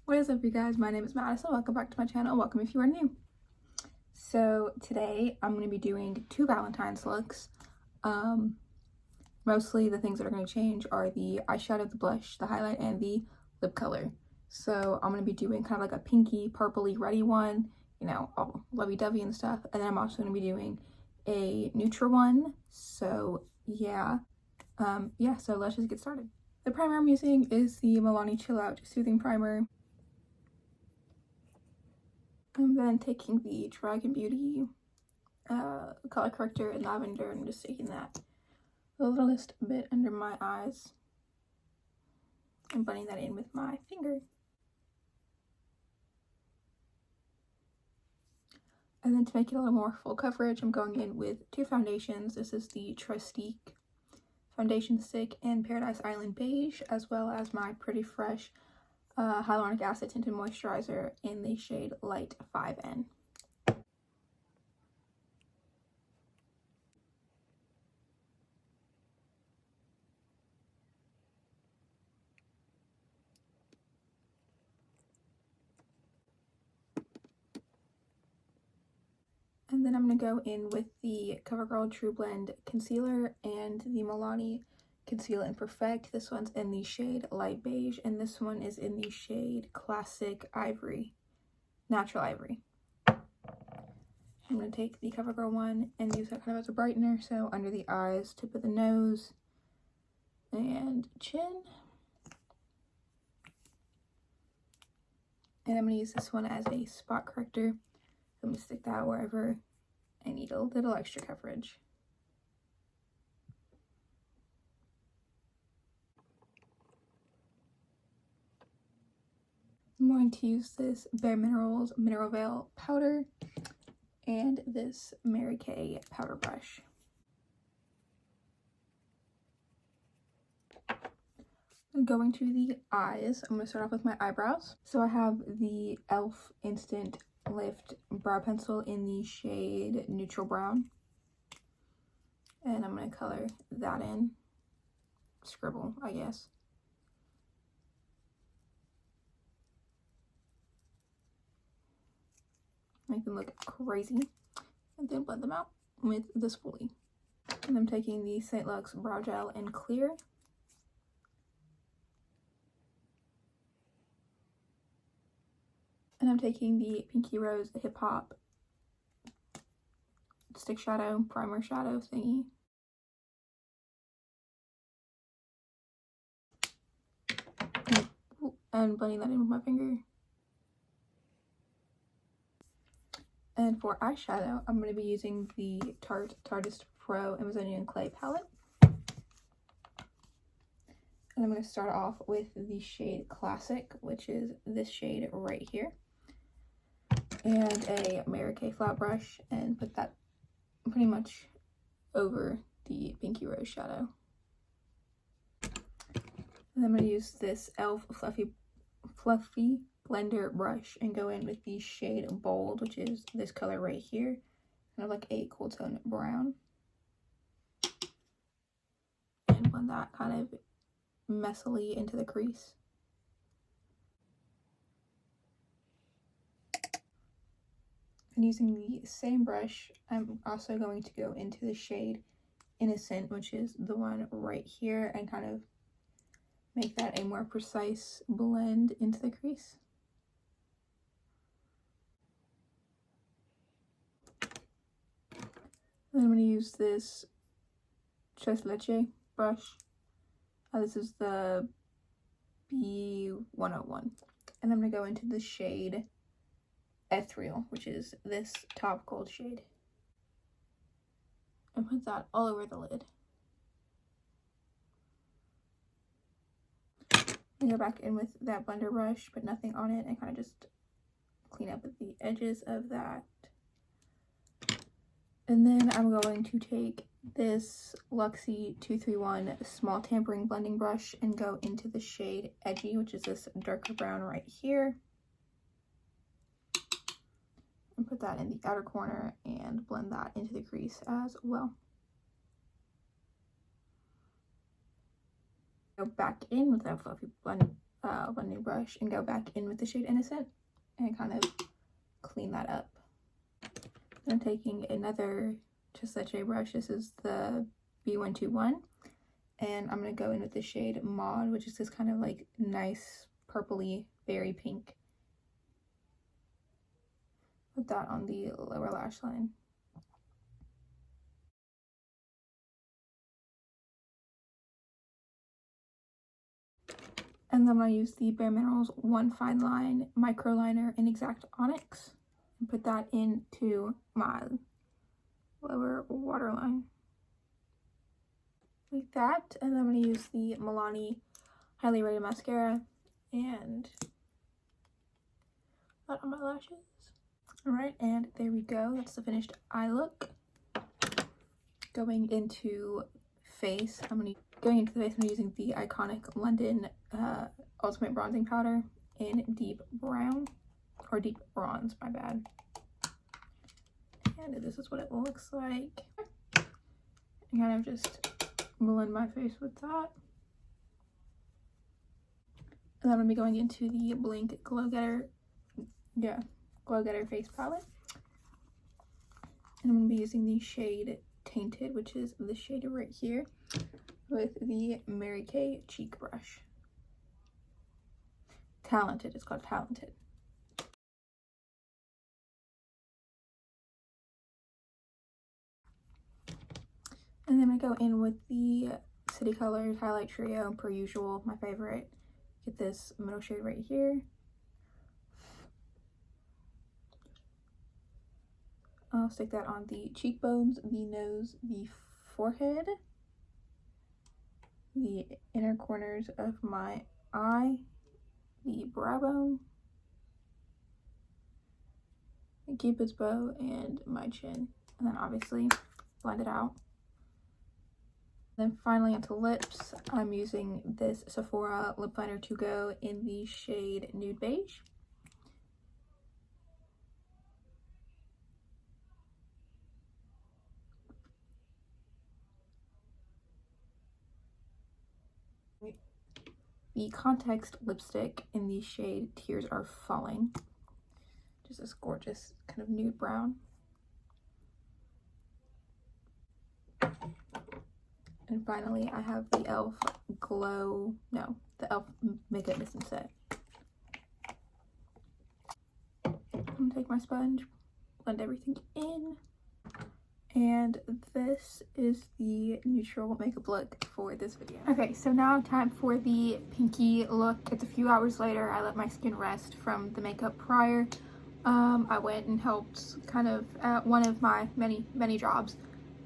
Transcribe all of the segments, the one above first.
What is up, you guys? My name is Madison. Welcome back to my channel. Welcome if you are new. So today I'm going to be doing two Valentine's looks. Mostly the things that are going to change are the eyeshadow, the blush, the highlight, and the lip color. So I'm going to be doing kind of like a pinky, purpley, ready one, you know, all lovey-dovey and stuff. And then I'm also going to be doing a neutral one. So yeah, so let's just get started. The primer I'm using is the Milani Chill Out Soothing Primer. I'm then taking the Dragon Beauty color corrector in lavender and just taking that a littlest bit under my eyes and blending that in with my finger. And then to make it a little more full coverage, I'm going in with two foundations. This is the Trustique Foundation Stick in Paradise Island Beige, as well as my Pretty Fresh hyaluronic acid tinted moisturizer in the shade Light 5N. And then I'm going to go in with the CoverGirl True Blend Concealer and the Milani Conceal and Perfect. This one's in the shade Light Beige, and this one is in the shade Classic Ivory, Natural Ivory. I'm going to take the CoverGirl one and use that kind of as a brightener, so under the eyes, tip of the nose, and chin. And I'm going to use this one as a spot corrector. I'm going to stick that wherever I need a little extra coverage. I'm going to use this Bare Minerals Mineral Veil powder and this Mary Kay powder brush. Going to the eyes, I'm going to start off with my eyebrows. So I have the e.l.f. Instant Lift brow pencil in the shade Neutral Brown. And I'm going to color that in. Scribble, I guess. Make them look crazy. And then blend them out with the spoolie. And I'm taking the St. Luxe Brow Gel in Clear. And I'm taking the Pinky Rose Hip Hop Stick Shadow Primer Shadow thingy. And blending that in with my finger. And for eyeshadow, I'm going to be using the Tarte Tartist Pro Amazonian Clay palette. And I'm going to start off with the shade Classic, which is this shade right here. And a Mary Kay flat brush, and put that pretty much over the Pinky Rose shadow. And I'm going to use this e.l.f. Fluffy Blender brush and go in with the shade Bold, which is this color right here, kind of like a cool tone brown. And blend that kind of messily into the crease. And using the same brush, I'm also going to go into the shade Innocent, which is the one right here, and kind of make that a more precise blend into the crease. Then I'm going to use this Tres Leche brush. This is the B101. And I'm going to go into the shade Ethereal, which is this top gold shade. And put that all over the lid. And go back in with that blender brush, put nothing on it, and kind of just clean up with the edges of that. And then I'm going to take this Luxie 231 small tampering blending brush and go into the shade Edgy, which is this darker brown right here. And put that in the outer corner and blend that into the crease as well. Go back in with that fluffy a new brush and go back in with the shade Innocent and kind of clean that up. Then taking another Giuseppe brush, this is the B121, and I'm going to go in with the shade Maud, which is this kind of like nice purpley berry pink. Put that on the lower lash line. And then I'm going to use the Bare Minerals One Fine Line Micro Liner in Exact Onyx and put that into my lower waterline. Like that. And then I'm going to use the Milani Highly Rated Mascara and that on my lashes. Alright, and there we go. That's the finished eye look. Going into face, going into the face, I'm using the iconic London Ultimate Bronzing Powder in Deep Brown, or Deep Bronze, my bad. And this is what it looks like. And kind of just blend my face with that. And then I'm going to be going into the Blink Glow Getter face palette. And I'm going to be using the shade Tainted, which is the shade right here, with the Mary Kay cheek brush. Talented, it's called Talented. And then I go in with the City Colors Highlight Trio, per usual, my favorite. Get this middle shade right here. I'll stick that on the cheekbones, the nose, the forehead, the inner corners of my eye, the brow bone, the Cupid's bow, and my chin. And then obviously blend it out. Then finally onto lips, I'm using this Sephora lip liner to go in the shade Nude Beige. The Context lipstick in the shade Tears Are Falling. Just this gorgeous kind of nude brown. And finally, I have the e.l.f. the e.l.f. Makeup Mist and Set. I'm gonna take my sponge, blend everything in. And this is the neutral makeup look for this video. Okay, so now time for the pinky look. It's a few hours later. I let my skin rest from the makeup prior. I went and helped kind of at one of my many jobs.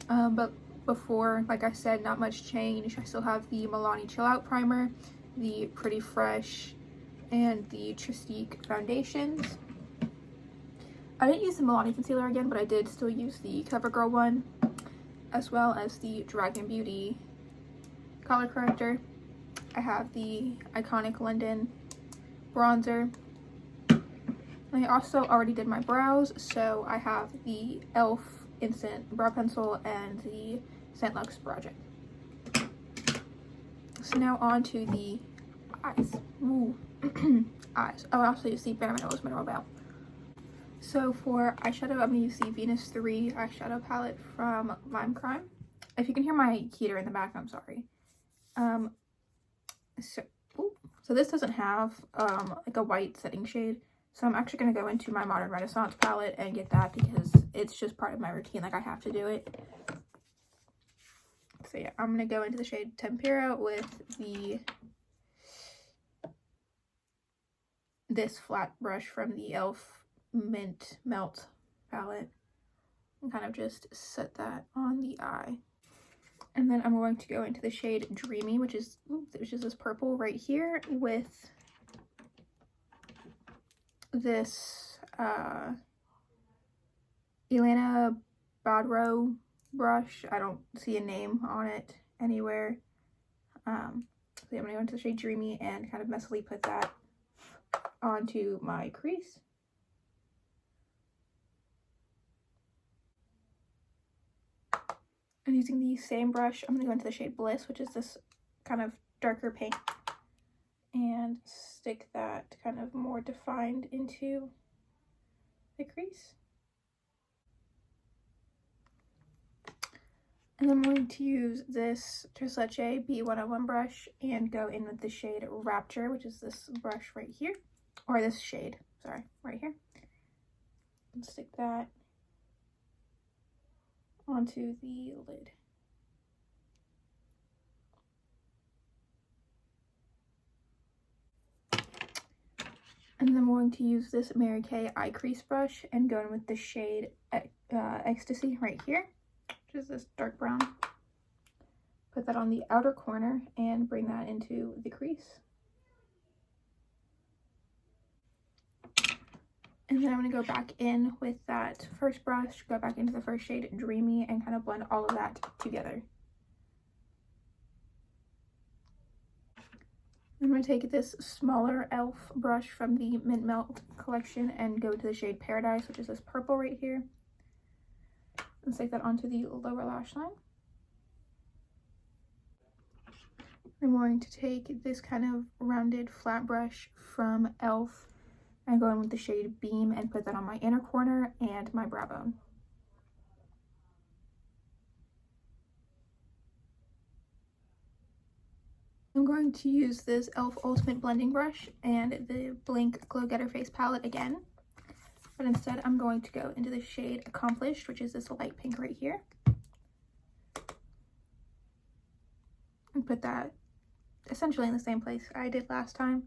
But before, like I said, not much change. I still have the Milani Chill Out Primer, the Pretty Fresh, and the Tristique foundations. I didn't use the Milani concealer again, but I did still use the CoverGirl one, as well as the Dragon Beauty color corrector. I have the iconic London bronzer. I also already did my brows, so I have the e.l.f. Instant Brow Pencil and the St. Lux Brow Gel. So now on to the eyes. Ooh. Eyes. Oh, I also use the Bare Minerals Mineral Veil. So for eyeshadow, I'm going to use the Venus 3 eyeshadow palette from Lime Crime. If you can hear my heater in the back, I'm sorry. So this doesn't have like a white setting shade. So I'm actually going to go into my Modern Renaissance palette and get that because it's just part of my routine. Like, I have to do it. So yeah, I'm going to go into the shade Tempera with this flat brush from the e.l.f. Mint Melt palette and kind of just set that on the eye. And then I'm going to go into the shade Dreamy, which is this purple right here, with this Elena Badro brush. I don't see a name on it anywhere. So I'm going to go into the shade Dreamy and kind of messily put that onto my crease. And using the same brush, I'm going to go into the shade Bliss, which is this kind of darker pink. and stick that kind of more defined into the crease. And I'm going to use this Versace B101 brush and go in with the shade Rapture, which is this brush right here, or this shade, sorry, right here. And stick that onto the lid. And then I'm going to use this Mary Kay eye crease brush and go in with the shade Ecstasy right here, which is this dark brown. Put that on the outer corner and bring that into the crease. And then I'm going to go back in with that first brush, go back into the first shade, Dreamy, and kind of blend all of that together. I'm going to take this smaller e.l.f. brush from the Mint Melt collection and go to the shade Paradise, which is this purple right here. And stick that onto the lower lash line. I'm going to take this kind of rounded flat brush from e.l.f. and go in with the shade Beam and put that on my inner corner and my brow bone. I'm going to use this e.l.f. Ultimate Blending Brush and the Blink Glow Getter Face Palette again. But instead, I'm going to go into the shade Accomplished, which is this light pink right here. And put that essentially in the same place I did last time.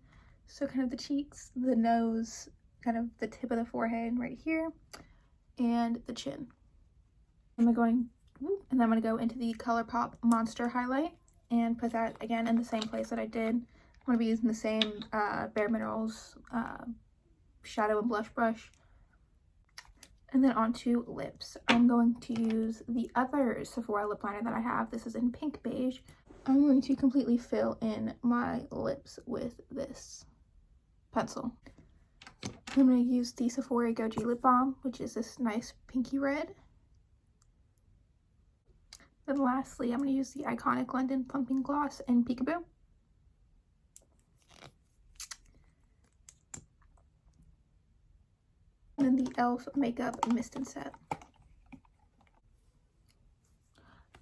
So kind of the cheeks, the nose, kind of the tip of the forehead right here, and the chin. And then I'm going to go into the ColourPop Monster highlight and put that again in the same place that I did. I'm going to be using the same Bare Minerals shadow and blush brush. And then onto lips. I'm going to use the other Sephora lip liner that I have. This is in Pink Beige. I'm going to completely fill in my lips with this pencil. I'm going to use the Sephora Goji Lip Balm, which is this nice pinky red. Then lastly, I'm going to use the Iconic London Plumping Gloss in Peekaboo. And then the e.l.f. Makeup Mist and Set.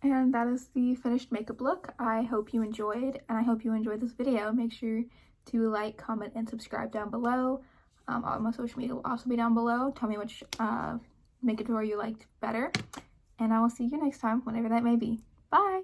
And that is the finished makeup look. I hope you enjoyed, and I hope you enjoyed this video. Make sure to like, comment, and subscribe down below. All my social media will also be down below. Tell me which makeup tutorial you liked better. And I will see you next time, whenever that may be. Bye!